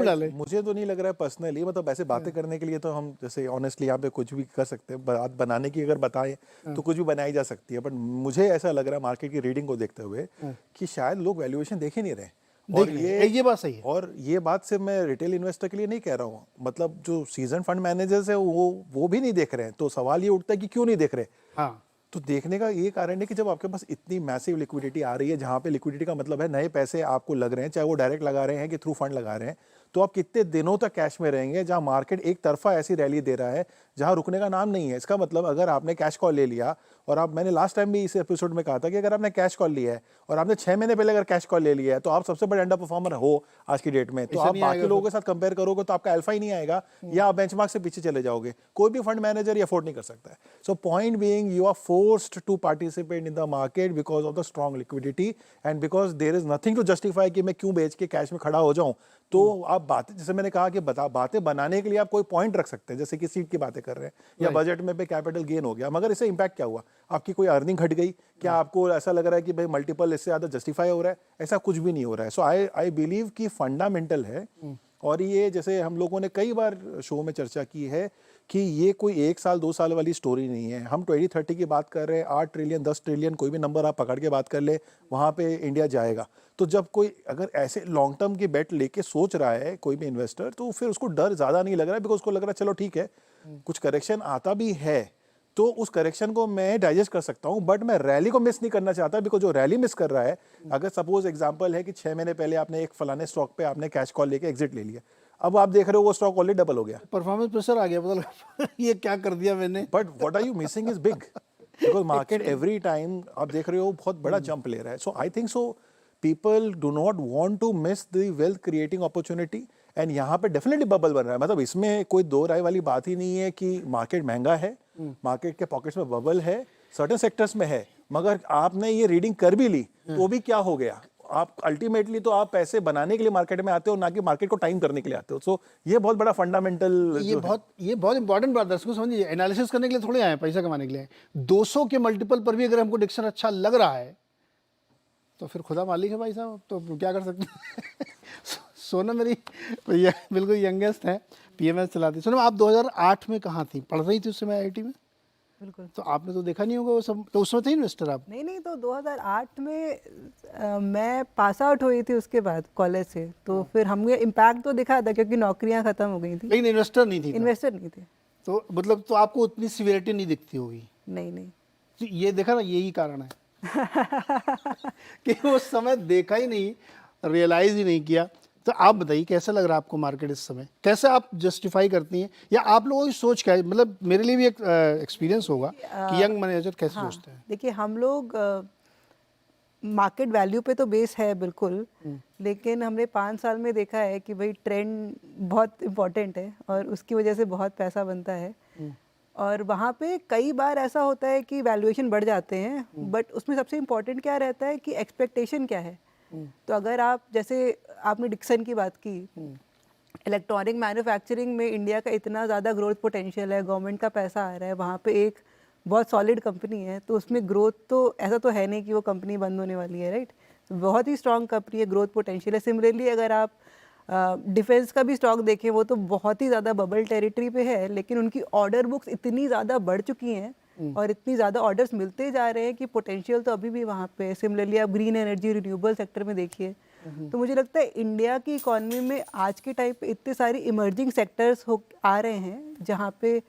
क्यों डालें? मुझे तो नहीं लग रहा है पर्सनली, मतलब ऐसे बातें करने के लिए तो हम जैसे ऑनेस्टली यहाँ पे कुछ भी कर सकते हैं, बात बनाने की अगर बताएं तो कुछ भी बनाई जा सकती है, बट मुझे ऐसा लग रहा है मार्केट की रीडिंग को देखते हुए कि शायद लोग वैल्यूएशन देख ही नहीं रहे। और ये बात सही है। और ये बात सिर्फ मैं रिटेल इन्वेस्टर के लिए नहीं कह रहा हूँ, मतलब जो सीजन फंड मैनेजर्स है वो भी नहीं देख रहे हैं। तो सवाल ये उठता है कि क्यों नहीं देख रहे। हाँ, तो देखने का ये कारण है कि जब आपके पास इतनी मैसिव लिक्विडिटी आ रही है, जहां पे लिक्विडिटी का मतलब है नए पैसे आपको लग रहे हैं, चाहे वो डायरेक्ट लगा रहे हैं कि थ्रू फंड लगा रहे हैं, तो आप कितने दिनों तक कैश में रहेंगे जहां मार्केट एक तरफा ऐसी रैली दे रहा है जहां रुकने का नाम नहीं है। इसका मतलब अगर आपने कैश कॉल ले लिया, और आप, मैंने लास्ट टाइम भी इस एपिसोड में कहा था कि अगर आपने कैश कॉल लिया है और आपने 6 महीने पहले अगर कैश कॉल ले लिया है तो आप सबसे बड़े अंडर परफॉर्मर हो आज की डेट में। तो आप बाकी लोगों के साथ कंपेयर करोगे तो आपका अल्फा ही नहीं आएगा, या आप बेंचमार्क से पीछे चले जाओगे। कोई भी फंड मैनेजर ये अफोर्ड नहीं कर सकता है। So point being, you are forced to participate in the market because of the strong liquidity and because there is nothing to justify कि मैं क्यों बेच के कैश में खड़ा हो जाऊं। तो आप बातें, जैसे मैंने कहा कि बातें बनाने के लिए आप कोई पॉइंट रख सकते हैं, जैसे कि सीट की बातें कर रहे हैं या बजट में पे कैपिटल गेन हो गया, मगर इससे इंपैक्ट क्या हुआ? आपकी कोई अर्निंग घट गई क्या? आपको ऐसा लग रहा है कि भाई मल्टीपल इससे ज्यादा जस्टिफाई हो रहा है? ऐसा कुछ भी नहीं हो रहा है। सो आई बिलीव कि फंडामेंटल है। और ये जैसे हम लोगों ने कई बार शो में चर्चा की है कि ये कोई 1 साल 2 साल वाली स्टोरी नहीं है। हम 2030 की बात कर रहे हैं, 8 ट्रिलियन 10 ट्रिलियन कोई भी नंबर आप पकड़ के बात कर ले, वहाँ पे इंडिया जाएगा। तो जब कोई अगर ऐसे लॉन्ग टर्म की बेट लेके सोच रहा है कोई भी इन्वेस्टर, तो फिर उसको डर ज़्यादा नहीं लग रहा है, बिकॉज उसको लग रहा है चलो ठीक है, कुछ करेक्शन आता भी है तो उस करेक्शन को मैं डाइजेस्ट कर सकता हूं, बट मैं रैली को मिस नहीं करना चाहता। बिकॉज जो रैली मिस कर रहा है, अगर सपोज एग्जांपल है कि 6 महीने पहले आपने एक फलाने स्टॉक पे आपने कैश कॉल लेके एग्जिट ले लिया, अब आप देख रहे हो वो स्टॉक ऑलरेडी डबल हो गया, परफॉर्मेंस प्रेशर आ गया, पता लगा ये क्या कर दिया मैंने। But what are you missing is big, because market every time आप देख रहे हो बहुत बड़ा जंप ले रहा है। So I think so people do not want to miss the wealth creating opportunity, and यहाँ पे डेफिनेटली बबल बन रहा है। मतलब इसमें कोई दो राय वाली बात ही नहीं है कि मार्केट महंगा है, मार्केट के पॉकेट्स में बबल है, सर्टेन सेक्टर्स में है। मगर आपने ये रीडिंग कर भी ली तो भी क्या हो गया? आप अल्टीमेटली तो आप पैसे बनाने के लिए मार्केट में आते हो, ना कि मार्केट को टाइम करने के लिए आते हो। सो ये बहुत बड़ा फंडामेंटल ये बहुत इंपॉर्टेंट बात है, दर्शकों समझिए, एनालिसिस करने के लिए थोड़े आए, पैसा कमाने के लिए। 200 के मल्टीपल पर भी अगर हमको डिक्शन अच्छा लग रहा है तो फिर खुदा मालिक है भाई साहब, तो क्या कर सकते हैं। सोनम मेरी बिल्कुल यंगेस्ट है, पीएमएस चलाती। सोनम, आप 2008 में कहाँ थी? पढ़ रही थी उस समय आईआईटी में? बिल्कुल। तो आपने तो देखा नहीं होगा वो सब, तो उसमें थे इन्वेस्टर आप? नहीं, तो 2008 में मैं पास आउट हुई थी उसके बाद कॉलेज से, तो फिर हमें इम्पैक्ट तो दिखा था क्योंकि नौकरियां खत्म हो गई थी, लेकिन इन्वेस्टर नहीं थी? इन्वेस्टर नहीं थे। तो मतलब तो आपको उतनी सिवियरिटी नहीं दिखती होगी? नहीं। तो ये देखा ना, यही कारण है कि उस समय देखा ही नहीं, रियलाइज ही नहीं किया। तो आप बताइए कैसा लग रहा है आपको मार्केट इस समय? कैसे आप जस्टिफाई करती हैं, या आप लोगों की सोच क्या है? मतलब मेरे लिए भी एक एक्सपीरियंस होगा कि यंग मैनेजर कैसे सोचते हैं। देखिए, हम लोग मार्केट वैल्यू पे तो बेस है बिल्कुल, लेकिन हमने 5 साल में देखा है कि भाई ट्रेंड बहुत इम्पोर्टेंट है और उसकी वजह से बहुत पैसा बनता है। और वहाँ पे कई बार ऐसा होता है कि वैल्यूएशन बढ़ जाते हैं, बट उसमें सबसे इम्पोर्टेंट क्या रहता है कि एक्सपेक्टेशन क्या है। तो अगर आप, जैसे आपने डिक्सन की बात की, इलेक्ट्रॉनिक मैन्युफैक्चरिंग में इंडिया का इतना ज़्यादा ग्रोथ पोटेंशियल है, गवर्नमेंट का पैसा आ रहा है, वहाँ पे एक बहुत सॉलिड कंपनी है, तो उसमें ग्रोथ तो ऐसा तो है नहीं कि वो कंपनी बंद होने वाली है, राइट? बहुत ही स्ट्रॉन्ग कंपनी है, ग्रोथ पोटेंशियल है। सिमिलरली अगर आप डिफेंस का भी स्टॉक देखें, वो तो बहुत ही ज़्यादा बबल टेरिटरी पे है, लेकिन उनकी ऑर्डर बुक्स इतनी ज़्यादा बढ़ चुकी हैं और इतनी ज़्यादा ऑर्डर्स मिलते जा रहे हैं कि पोटेंशियल तो अभी भी वहाँ पे है। सिमिलरली आप ग्रीन एनर्जी, रिन्यूएबल सेक्टर में देखिए, तो मुझे लगता है इंडिया की इकॉनमी में आज के टाइम पे इतने सारी इमर्जिंग सेक्टर्स आ रहे हैं जहाँ पे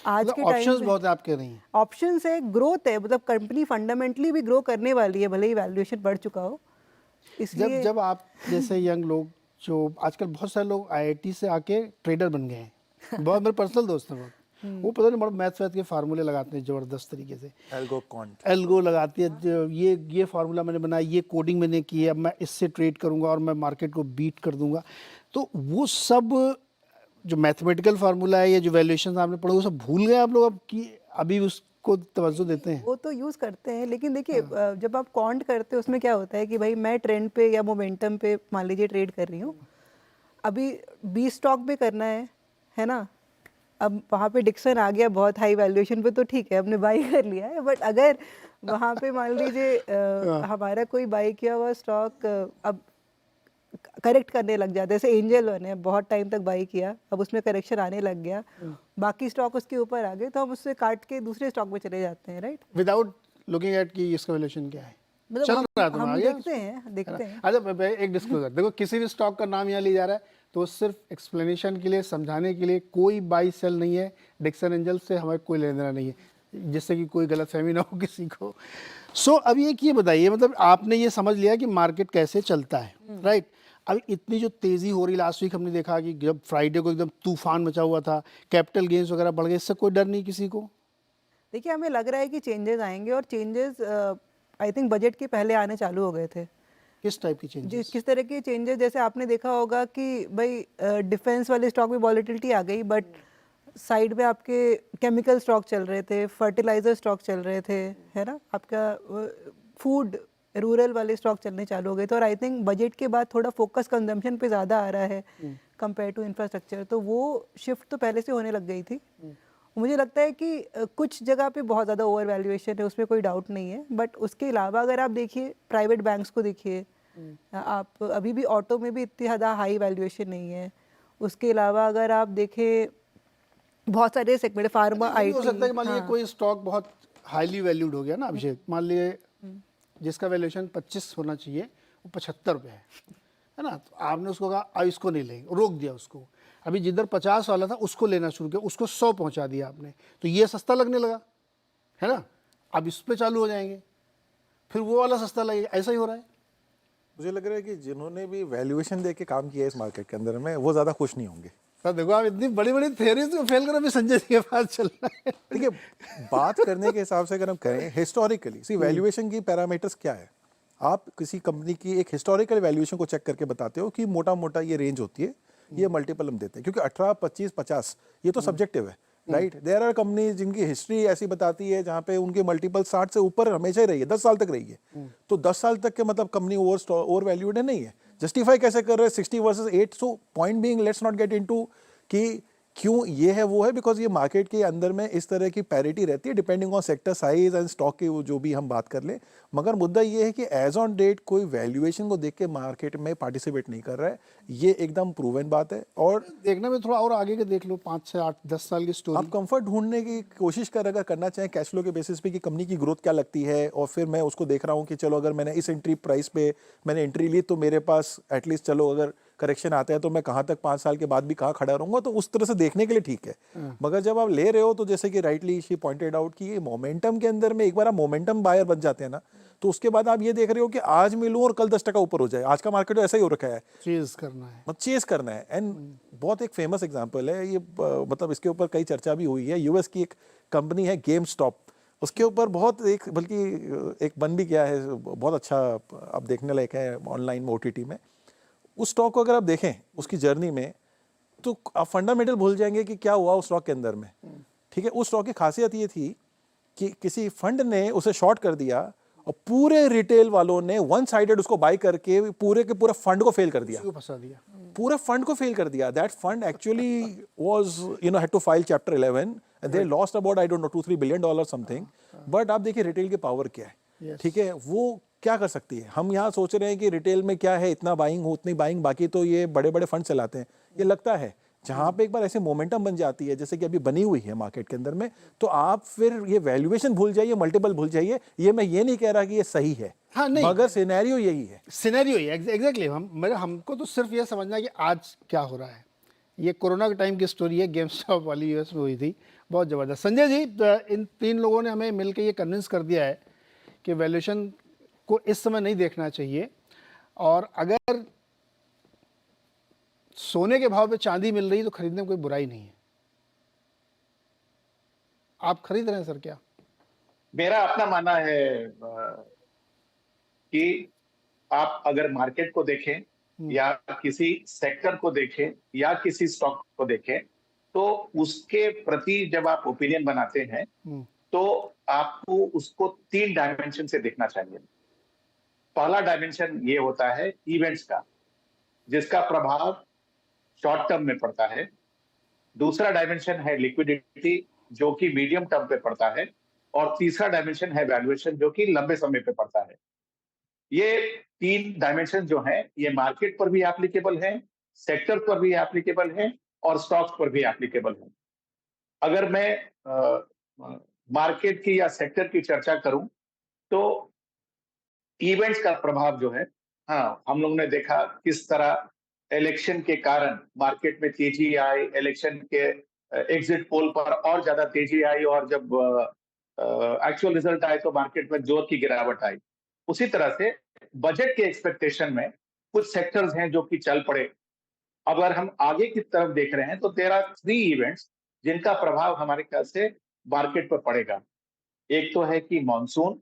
आज के टाइम ऑप्शंस बहुत है, आप कह रही हैं। ऑप्शंस है, ग्रोथ है, मतलब कंपनी फंडामेंटली भी ग्रो करने वाली है, भले ही वैल्यूएशन बढ़ चुका हो। इसलिए जब आप जैसे यंग लोग, जो आजकल बहुत सारे लोग आईआईटी से आके ट्रेडर बन गए हैं, बहुत मेरे पर्सनल दोस्त हैं, बहुत वो पता नहीं बड़ा मैथ वैथ के फार्मूले लगाते हैं जबरदस्त तरीके से, एल्गो लगाती है, ये फार्मूला मैंने बनाया, ये कोडिंग मैंने की है, अब मैं इससे ट्रेड करूंगा और मैं मार्केट को बीट कर दूंगा। तो वो सब जो मैथमेटिकल फार्मूला है या जो वैल्यूएशन आपने पढ़ा, वो सब भूल गए आप लोग अब, कि अभी उसको तवज्जो देते हैं? वो तो यूज़ करते हैं, लेकिन देखिए जब आप कॉन्ट करते हो उसमें क्या होता है कि भाई मैं ट्रेंड पे या मोमेंटम पे मान लीजिए ट्रेड कर रही हूँ, अभी 20 स्टॉक पे करना है ना, अब वहाँ पे डिक्सन आ गया बहुत हाई वैल्यूएशन पे, तो ठीक है, हमने बाई कर लिया है। बट अगर वहाँ पे मान लीजिए हमारा कोई बाई किया हुआ स्टॉक अब करेक्ट करने लग जाते हैं। जैसे एंजल वन है, बहुत टाइम तक बाई किया, अब उसमें करेक्शन आने लग गया, बाकी स्टॉक उसके ऊपर आ गए, तो हम उससे काट के दूसरे स्टॉक में चले जाते हैं, राइट। विदाउट लुकिंग एट कि इसका वैल्यूएशन क्या है, मतलब चल रहा है, तुम हम आगे देखते हैं देखते हैं। अच्छा एक डिस्क्लोजर देखो, किसी भी स्टॉक का नाम यहाँ लिया जा रहा है तो सिर्फ एक्सप्लेनेशन के लिए, समझाने के लिए, कोई बाई सेल नहीं है। डिक्सन एंजल से हमारे कोई लेना देना नहीं है, जिससे कि कोई गलतफहमी ना हो किसी को। सो अब ये बताइए, मतलब आपने ये समझ लिया कि मार्केट कैसे चलता है, राइट। अब इतनी जो तेज़ी हो रही, लास्ट वीक हमने देखा कि जब फ्राइडे को एकदम तूफान मचा हुआ था, कैपिटल गेन्स वगैरह बढ़ गए, इससे कोई डर नहीं किसी को? देखिए, हमें लग रहा है कि चेंजेस आएंगे, और चेंजेस आई थिंक बजट के पहले आने चालू हो गए थे। किस टाइप की चेंजेस? किस तरह के चेंजेस, जैसे आपने देखा होगा कि भाई डिफेंस वाले स्टॉक में वॉलेटिलिटी आ गई, बट साइड में आपके केमिकल स्टॉक चल रहे थे, फर्टिलाइजर स्टॉक चल रहे थे, है ना, आपका फूड रूरल वाले स्टॉक चलने चालू हो गए थे। और आई थिंक बजट के बाद थोड़ा फोकस कंजम्पशन पे ज़्यादा आ रहा है कंपेयर टू इंफ्रास्ट्रक्चर, तो वो शिफ्ट तो पहले से होने लग गई थी। मुझे लगता है कि कुछ जगह पे बहुत ज़्यादा ओवर वैल्यूएशन है, उसमें कोई डाउट नहीं है, बट उसके अलावा अगर आप देखिए प्राइवेट बैंक्स को देखिए, आप अभी भी ऑटो में भी इतनी ज़्यादा हाई वैल्यूएशन नहीं है। उसके अलावा अगर आप देखें बहुत सारे सेगमेंट, फार्मा, ये भी हो सकता है कि मान लीजिए हाँ, कोई स्टॉक बहुत हाईली वैल्यूड हो गया ना अभिषेक, मान लीजिए जिसका वैल्यूएशन 25 होना चाहिए वो 75 पे है ना, तो आपने उसको कहा अब इसको नहीं लेंगे, रोक दिया उसको। अभी जिधर 50 वाला था उसको लेना शुरू किया, उसको 100 पहुंचा दिया आपने, तो ये सस्ता लगने लगा, है ना। अब इस पे चालू हो जाएंगे, फिर वो वाला सस्ता लगेगा, ऐसा ही हो रहा है। मुझे लग रहा है कि जिन्होंने भी वैल्यूएशन दे के काम किया है इस मार्केट के अंदर में, वो ज़्यादा खुश नहीं होंगे। तो देखो, आप इतनी बड़ी बड़ी थ्योरीज को फेल करो, अभी संजय जी के पास चलना है। देखिए, बात करने के हिसाब से अगर हम करें हिस्टोरिकली, सी वैल्यूएशन की पैरामीटर्स क्या है, आप किसी कंपनी की एक हिस्टोरिकल वैल्यूएशन को चेक करके बताते हो कि मोटा मोटा ये रेंज होती है, ये मल्टीपल हम देते हैं, क्योंकि 18, 25, 50 ये तो सब्जेक्टिव है, राइट। देयर आर कंपनीज जिनकी हिस्ट्री ऐसी बताती है जहां पे उनके मल्टीपल 60 से ऊपर हमेशा ही रही है, 10 साल तक रही है। तो 10 साल तक के मतलब कंपनी ओवर वैल्यूड है, नहीं है। जस्टिफाई कैसे कर रहे हैं 60 versus 8? So point being, let's not get into कि क्यों ये है वो है, बिकॉज ये मार्केट के अंदर में इस तरह की पैरिटी रहती है depending on sector size and stock की जो भी हम बात कर लें। मगर मुद्दा ये है कि एज ऑन डेट कोई वैल्यूएशन को देख के मार्केट में पार्टिसिपेट नहीं कर रहा है, ये एकदम प्रूवन बात है। और देखने में थोड़ा और आगे के देख लो, 5 से 8 10 साल की स्टोरी। आप कंफर्ट ढूंढने की कोशिश अगर करना चाहें कैश फ्लो के बेसिस पे कि कंपनी की ग्रोथ क्या लगती है, और फिर मैं उसको देख रहा हूँ कि चलो अगर मैंने इस एंट्री प्राइस पे मैंने एंट्री ली, तो मेरे पास एटलीस्ट चलो अगर करेक्शन आता है तो मैं कहाँ तक 5 साल के बाद भी कहाँ खड़ा रहूंगा, तो उस तरह से देखने के लिए ठीक है। मगर जब आप ले रहे हो, तो जैसे कि राइटली शी पॉइंटेड आउट कि ये मोमेंटम के अंदर में एक बार आप मोमेंटम बायर बन जाते हैं ना, तो उसके बाद आप ये देख रहे हो कि आज मिलूं और कल 10% ऊपर हो जाए। आज का मार्केट तो ऐसा ही हो रखा है, चेज करना है, मतलब चेस करना है। एंड बहुत एक फेमस एग्जांपल है ये, मतलब इसके ऊपर कई चर्चा भी हुई है। यूएस की एक कंपनी है गेम स्टॉप, उसके ऊपर बहुत एक बल्कि एक बन भी गया है, बहुत अच्छा आप देखने लायक है ऑनलाइन में ओटीटी में। उस स्टॉक को अगर आप देखें उसकी जर्नी में, तो आप फंडामेंटल भूल जाएंगे कि क्या हुआ उस स्टॉक के अंदर में, ठीक है। उस स्टॉक की खासियत ये थी कि किसी फंड ने उसे शॉर्ट कर दिया और पूरे रिटेल वालों ने वन साइडेड उसको बाय करके पूरे के पूरे फंड को फेल कर दिया, उसको फंसा दिया, पूरे फंड को फेल कर दिया। That fund actually was had to file chapter 11 and they lost about I don't know 2-3 billion dollar something. But आप देखिए रिटेल की पावर क्या है, ठीक है, वो क्या कर सकती है। हम यहाँ सोच रहे हैं कि रिटेल में क्या है, इतना बाइंग हो उतनी बाइंग, बाकी तो ये बड़े बड़े फंड चलाते हैं। ये लगता है जहां पे एक बार ऐसे मोमेंटम बन जाती है जैसे कि अभी बनी हुई है मार्केट के अंदर में, तो आप फिर ये वैल्यूएशन भूल जाइए, मल्टीपल भूल जाइए। ये मैं ये नहीं कह रहा कि ये सही है, हाँ नहीं, मगर सिनेरियो यही है, सिनेरियो ही एग्जैक्टली। हमको तो सिर्फ ये समझना है कि आज क्या हो रहा है। ये कोरोना के टाइम की स्टोरी है, गेम स्टॉप वाली यूएस में हुई थी, बहुत ज़बरदस्त। संजय जी, इन 3 लोगों ने हमें मिलकर ये कन्विंस कर दिया है कि वैल्यूएशन को इस समय नहीं देखना चाहिए, और अगर सोने के भाव पे चांदी मिल रही है तो खरीदने में कोई बुराई नहीं है। आप खरीद रहे हैं सर क्या? मेरा अपना मानना है कि आप अगर मार्केट को देखें या किसी सेक्टर को देखें या किसी स्टॉक को देखें, तो उसके प्रति जब आप ओपिनियन बनाते हैं तो आपको उसको 3 डायमेंशन से देखना चाहिए। पहला डायमेंशन ये होता है इवेंट्स का, जिसका प्रभाव शॉर्ट टर्म में पड़ता है। दूसरा डायमेंशन है लिक्विडिटी, जो कि मीडियम टर्म पे पड़ता है, और तीसरा डायमेंशन है वैल्यूएशन, जो कि लंबे समय पे पड़ता है। ये 3 डायमेंशन जो हैं, ये मार्केट पर भी एप्लीकेबल हैं, सेक्टर पर भी एप्लीकेबल हैं और स्टॉक्स पर भी एप्लीकेबल हैं। अगर मैं मार्केट की या सेक्टर की चर्चा करूं, तो इवेंट्स का प्रभाव जो है, हाँ, हम लोगों ने देखा किस तरह इलेक्शन के कारण मार्केट में तेजी आई, इलेक्शन के एग्जिट पोल पर और ज्यादा तेजी आई, और जब एक्चुअल रिजल्ट आए तो मार्केट में जोर की गिरावट आई। उसी तरह से बजट के एक्सपेक्टेशन में कुछ सेक्टर्स हैं जो कि चल पड़े। अगर हम आगे की तरफ देख रहे हैं तो देयर आर 3 इवेंट्स जिनका प्रभाव हमारे ख्याल से मार्केट पर पड़ेगा। एक तो है कि मॉनसून,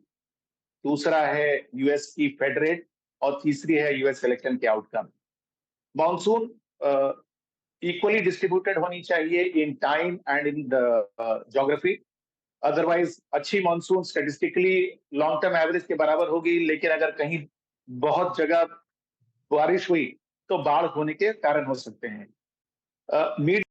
दूसरा है यूएस की फेड रेट और तीसरी है यूएस इलेक्शन के आउटकम। मॉनसून इक्वली डिस्ट्रीब्यूटेड होनी चाहिए in time and in the geography. Otherwise अच्छी monsoon statistically long term average के बराबर होगी, लेकिन अगर कहीं बहुत जगह बारिश हुई तो बाढ़ होने के कारण हो सकते हैं। मीड